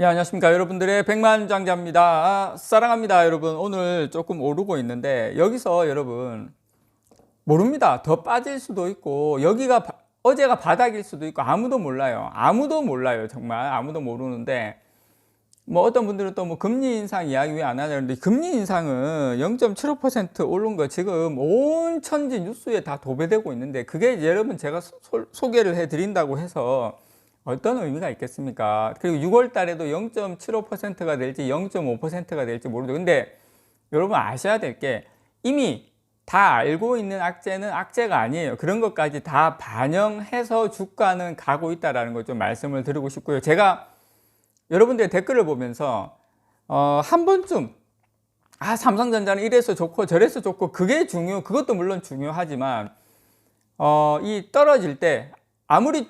예, 안녕하십니까. 여러분들의 백만장자입니다. 사랑합니다. 여러분, 오늘 조금 오르고 있는데, 여기서 여러분, 모릅니다. 더 빠질 수도 있고, 어제가 바닥일 수도 있고, 아무도 몰라요. 아무도 몰라요. 정말. 아무도 모르는데, 뭐 어떤 분들은 또 뭐 금리 인상 이야기 왜 안 하냐는데, 금리 인상은 0.75% 오른 거 지금 온 천지 뉴스에 다 도배되고 있는데, 그게 여러분 제가 소개를 해드린다고 해서, 어떤 의미가 있겠습니까? 그리고 6월 달에도 0.75%가 될지 0.5%가 될지 모르죠. 근데 여러분 아셔야 될 게 이미 다 알고 있는 악재는 악재가 아니에요. 그런 것까지 다 반영해서 주가는 가고 있다는 걸 좀 말씀을 드리고 싶고요. 제가 여러분들의 댓글을 보면서 한 번쯤 삼성전자는 이래서 좋고 저래서 좋고 그것도 물론 중요하지만 이 떨어질 때 아무리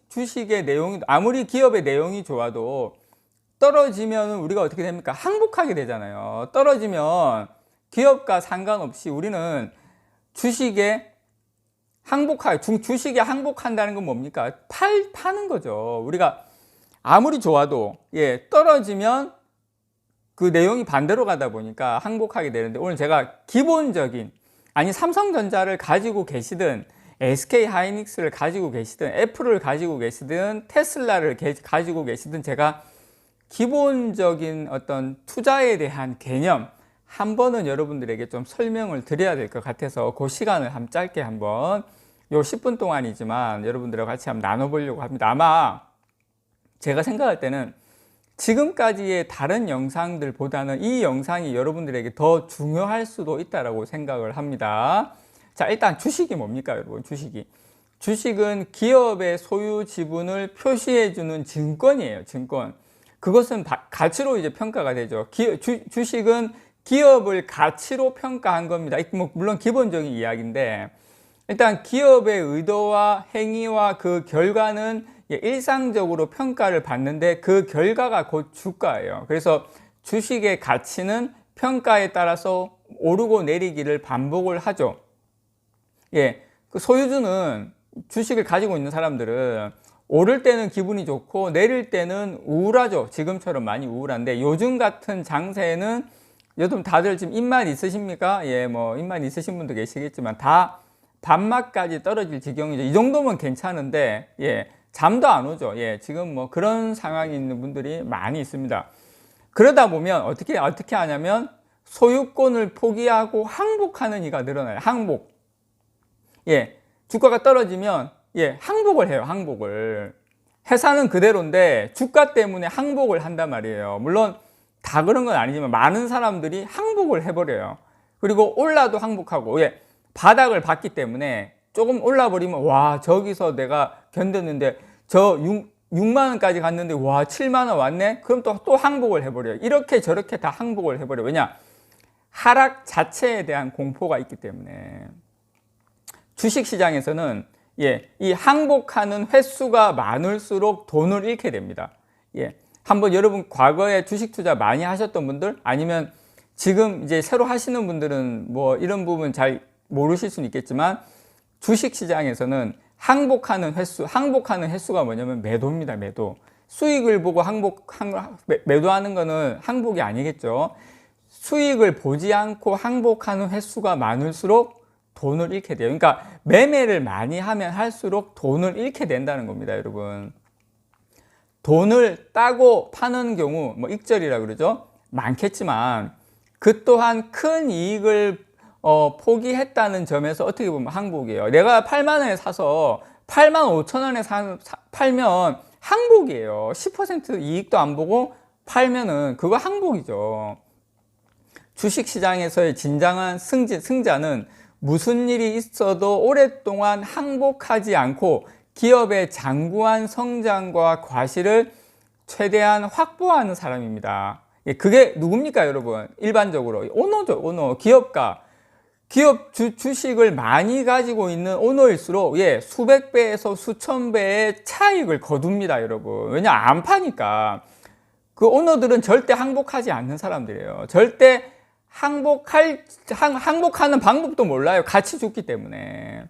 주식의 내용이, 아무리 기업의 내용이 좋아도 떨어지면 우리가 어떻게 됩니까? 항복하게 되잖아요. 떨어지면 기업과 상관없이 우리는 주식에 주식에 항복한다는 건 뭡니까? 파는 거죠. 우리가 아무리 좋아도, 떨어지면 그 내용이 반대로 가다 보니까 항복하게 되는데, 오늘 제가 기본적인, 삼성전자를 가지고 계시든, SK 하이닉스를 가지고 계시든 애플을 가지고 계시든 테슬라를 가지고 계시든 제가 기본적인 어떤 투자에 대한 개념 한 번은 여러분들에게 좀 설명을 드려야 될 것 같아서 그 시간을 짧게 한번 요 10분 동안이지만 여러분들과 같이 한번 나눠보려고 합니다. 아마 제가 생각할 때는 지금까지의 다른 영상들보다는 이 영상이 여러분들에게 더 중요할 수도 있다고 생각을 합니다. 자, 일단 주식이 뭡니까, 여러분? 주식은 기업의 소유 지분을 표시해주는 증권이에요, 증권. 그것은 가치로 이제 평가가 되죠. 주식은 기업을 가치로 평가한 겁니다. 물론 기본적인 이야기인데, 일단 기업의 의도와 행위와 그 결과는 일상적으로 평가를 받는데 그 결과가 곧 주가예요. 그래서 주식의 가치는 평가에 따라서 오르고 내리기를 반복을 하죠. 그 소유주는 주식을 가지고 있는 사람들은 오를 때는 기분이 좋고 내릴 때는 우울하죠. 지금처럼 많이 우울한데 요즘 같은 장세에는 요즘 다들 지금 입맛 있으십니까? 뭐 입맛 있으신 분도 계시겠지만 다 밥맛까지 떨어질 지경이죠. 이 정도면 괜찮은데 잠도 안 오죠. 지금 뭐 그런 상황이 있는 분들이 많이 있습니다. 그러다 보면 어떻게 하냐면 소유권을 포기하고 항복하는 이가 늘어나요. 항복. 주가가 떨어지면 항복을 해요. 항복을. 회사는 그대로인데 주가 때문에 항복을 한단 말이에요. 물론 다 그런 건 아니지만 많은 사람들이 항복을 해버려요. 그리고 올라도 항복하고 바닥을 봤기 때문에 조금 올라버리면 와, 저기서 내가 견뎠는데 저 6만 원까지 갔는데 와, 7만 원 왔네? 그럼 또 항복을 해버려요. 이렇게 저렇게 다 항복을 해버려요. 왜냐? 하락 자체에 대한 공포가 있기 때문에. 주식시장에서는 이 항복하는 횟수가 많을수록 돈을 잃게 됩니다. 한번 여러분 과거에 주식 투자 많이 하셨던 분들 아니면 지금 이제 새로 하시는 분들은 뭐 이런 부분 잘 모르실 수는 있겠지만 주식시장에서는 항복하는 횟수가 뭐냐면 매도입니다. 매도. 수익을 보고 매도하는 거는 항복이 아니겠죠. 수익을 보지 않고 항복하는 횟수가 많을수록 돈을 잃게 돼요. 그러니까 매매를 많이 하면 할수록 돈을 잃게 된다는 겁니다, 여러분. 돈을 따고 파는 경우, 뭐 익절이라 그러죠. 많겠지만 그 또한 큰 이익을 포기했다는 점에서 어떻게 보면 항복이에요. 내가 8만 원에 사서 8만 5천 원에 팔면 항복이에요. 10% 이익도 안 보고 팔면은 그거 항복이죠. 주식시장에서의 진정한 승자는 무슨 일이 있어도 오랫동안 항복하지 않고 기업의 장구한 성장과 과실을 최대한 확보하는 사람입니다. 그게 누굽니까, 여러분? 일반적으로 오너죠. 오너. 기업 주식을 많이 가지고 있는 오너일수록 수백 배에서 수천 배의 차익을 거둡니다, 여러분. 왜냐? 안 파니까. 그 오너들은 절대 항복하지 않는 사람들이에요. 절대 항복하는 방법도 몰라요. 같이 죽기 때문에.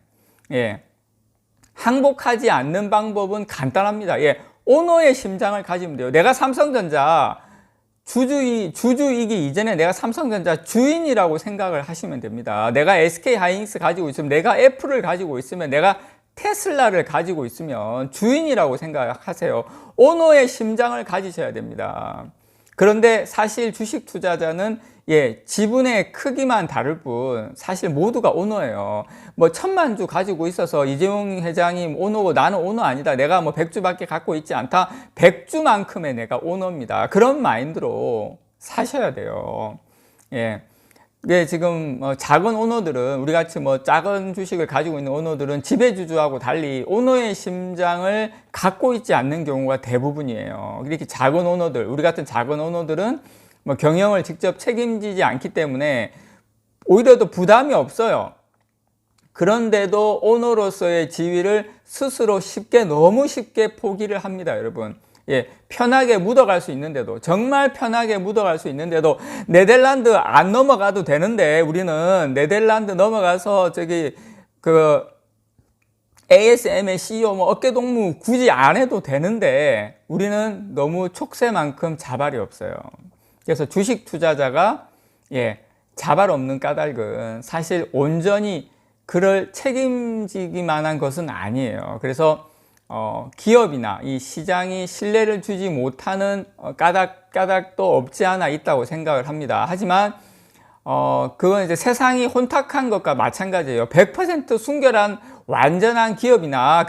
항복하지 않는 방법은 간단합니다. 오너의 심장을 가지면 돼요. 내가 삼성전자 주주이기 이전에 내가 삼성전자 주인이라고 생각을 하시면 됩니다. 내가 SK하이닉스 가지고 있으면, 내가 애플을 가지고 있으면, 내가 테슬라를 가지고 있으면 주인이라고 생각하세요. 오너의 심장을 가지셔야 됩니다. 그런데 사실 주식 투자자는 지분의 크기만 다를 뿐 사실 모두가 오너예요. 뭐 1000만 주 가지고 있어서 이재용 회장이 오너고 나는 오너 아니다. 내가 뭐 100주밖에 갖고 있지 않다. 100주만큼의 내가 오너입니다. 그런 마인드로 사셔야 돼요. 지금 작은 오너들은, 우리 같이 뭐 작은 주식을 가지고 있는 오너들은 지배주주하고 달리 오너의 심장을 갖고 있지 않는 경우가 대부분이에요. 이렇게 작은 오너들, 우리 같은 작은 오너들은 뭐 경영을 직접 책임지지 않기 때문에 오히려 더 부담이 없어요. 그런데도 오너로서의 지위를 스스로 너무 쉽게 포기를 합니다, 여러분. 편하게 묻어갈 수 있는데도, 정말 편하게 묻어갈 수 있는데도, 네덜란드 안 넘어가도 되는데, 우리는 네덜란드 넘어가서 ASM의 CEO 어깨동무 굳이 안 해도 되는데, 우리는 너무 촉새만큼 자발이 없어요. 그래서 주식 투자자가 자발 없는 까닭은 사실 온전히 그를 책임지기만 한 것은 아니에요. 그래서 기업이나 이 시장이 신뢰를 주지 못하는 까닭도 없지 않아 있다고 생각을 합니다. 하지만 그건 이제 세상이 혼탁한 것과 마찬가지예요. 100% 순결한 완전한 기업이나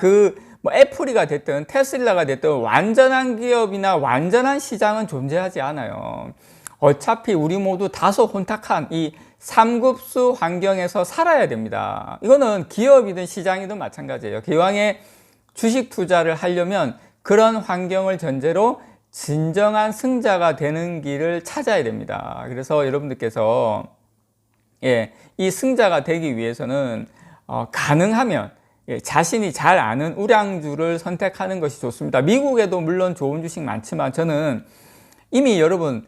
뭐 애플이가 됐든 테슬라가 됐든 완전한 기업이나 완전한 시장은 존재하지 않아요. 어차피 우리 모두 다소 혼탁한 이 삼급수 환경에서 살아야 됩니다. 이거는 기업이든 시장이든 마찬가지예요. 기왕에 주식 투자를 하려면 그런 환경을 전제로 진정한 승자가 되는 길을 찾아야 됩니다. 그래서 여러분들께서 이 승자가 되기 위해서는 가능하면 자신이 잘 아는 우량주를 선택하는 것이 좋습니다. 미국에도 물론 좋은 주식 많지만 저는 이미 여러분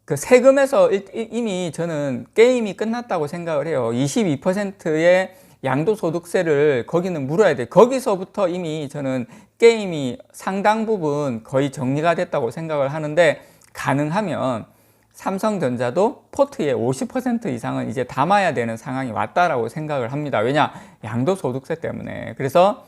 그 세금에서 이미 저는 게임이 끝났다고 생각을 해요. 22%의 양도소득세를 거기는 물어야 돼. 거기서부터 이미 저는 게임이 상당 부분 거의 정리가 됐다고 생각을 하는데, 가능하면 삼성전자도 포트의 50% 이상은 이제 담아야 되는 상황이 왔다라고 생각을 합니다. 왜냐? 양도소득세 때문에. 그래서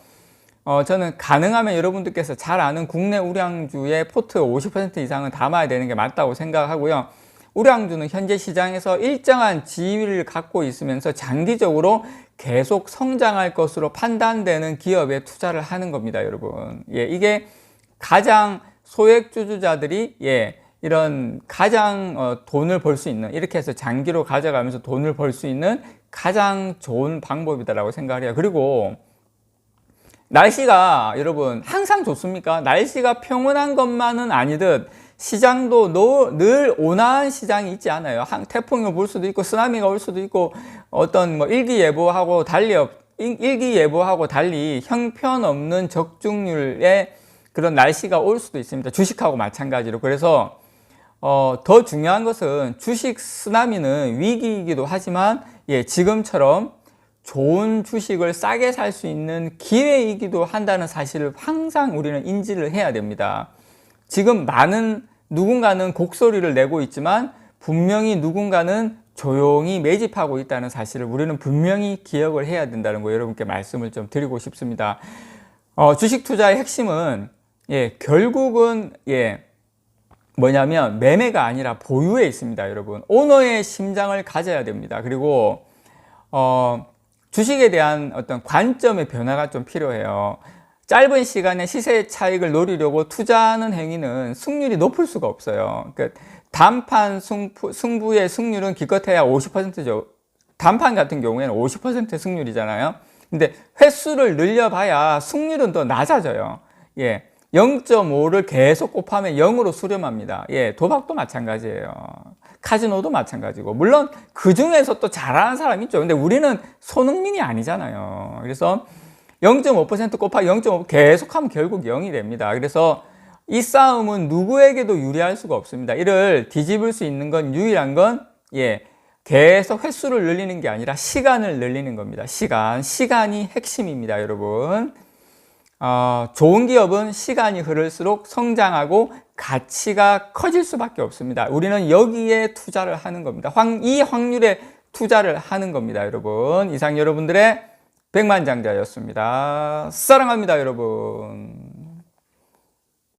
저는 가능하면 여러분들께서 잘 아는 국내 우량주의 포트 50% 이상은 담아야 되는 게 맞다고 생각하고요. 우량주는 현재 시장에서 일정한 지위를 갖고 있으면서 장기적으로 계속 성장할 것으로 판단되는 기업에 투자를 하는 겁니다, 여러분. 이게 가장 소액주주자들이 이런 가장 돈을 벌 수 있는, 이렇게 해서 장기로 가져가면서 돈을 벌 수 있는 가장 좋은 방법이다라고 생각을 해요. 그리고 날씨가 여러분 항상 좋습니까? 날씨가 평온한 것만은 아니듯 시장도 늘 온화한 시장이 있지 않아요. 태풍이 불 수도 있고 쓰나미가 올 수도 있고 어떤 뭐 일기예보하고 달리 형편없는 적중률의 그런 날씨가 올 수도 있습니다. 주식하고 마찬가지로. 그래서 더 중요한 것은 주식 쓰나미는 위기이기도 하지만 지금처럼 좋은 주식을 싸게 살 수 있는 기회이기도 한다는 사실을 항상 우리는 인지를 해야 됩니다. 지금 누군가는 곡소리를 내고 있지만 분명히 누군가는 조용히 매집하고 있다는 사실을 우리는 분명히 기억을 해야 된다는 거 여러분께 말씀을 좀 드리고 싶습니다. 주식 투자의 핵심은 결국은 뭐냐면 매매가 아니라 보유에 있습니다, 여러분. 오너의 심장을 가져야 됩니다. 그리고 주식에 대한 어떤 관점의 변화가 좀 필요해요. 짧은 시간에 시세 차익을 노리려고 투자하는 행위는 승률이 높을 수가 없어요. 그러니까 단판 승부의 승률은 기껏해야 50%죠. 단판 같은 경우에는 50% 승률이잖아요. 근데 횟수를 늘려봐야 승률은 더 낮아져요. 0.5를 계속 곱하면 0으로 수렴합니다. 도박도 마찬가지예요. 카지노도 마찬가지고. 물론 그 중에서 또 잘하는 사람이 있죠. 근데 우리는 손흥민이 아니잖아요. 그래서 0.5% 곱하기 0.5 계속하면 결국 0이 됩니다. 그래서 이 싸움은 누구에게도 유리할 수가 없습니다. 이를 뒤집을 수 있는 건 유일한 건 계속 횟수를 늘리는 게 아니라 시간을 늘리는 겁니다. 시간이 핵심입니다, 여러분. 좋은 기업은 시간이 흐를수록 성장하고 가치가 커질 수밖에 없습니다. 우리는 여기에 투자를 하는 겁니다. 이 확률에 투자를 하는 겁니다, 여러분. 이상 여러분들의 백만장자였습니다. 사랑합니다, 여러분.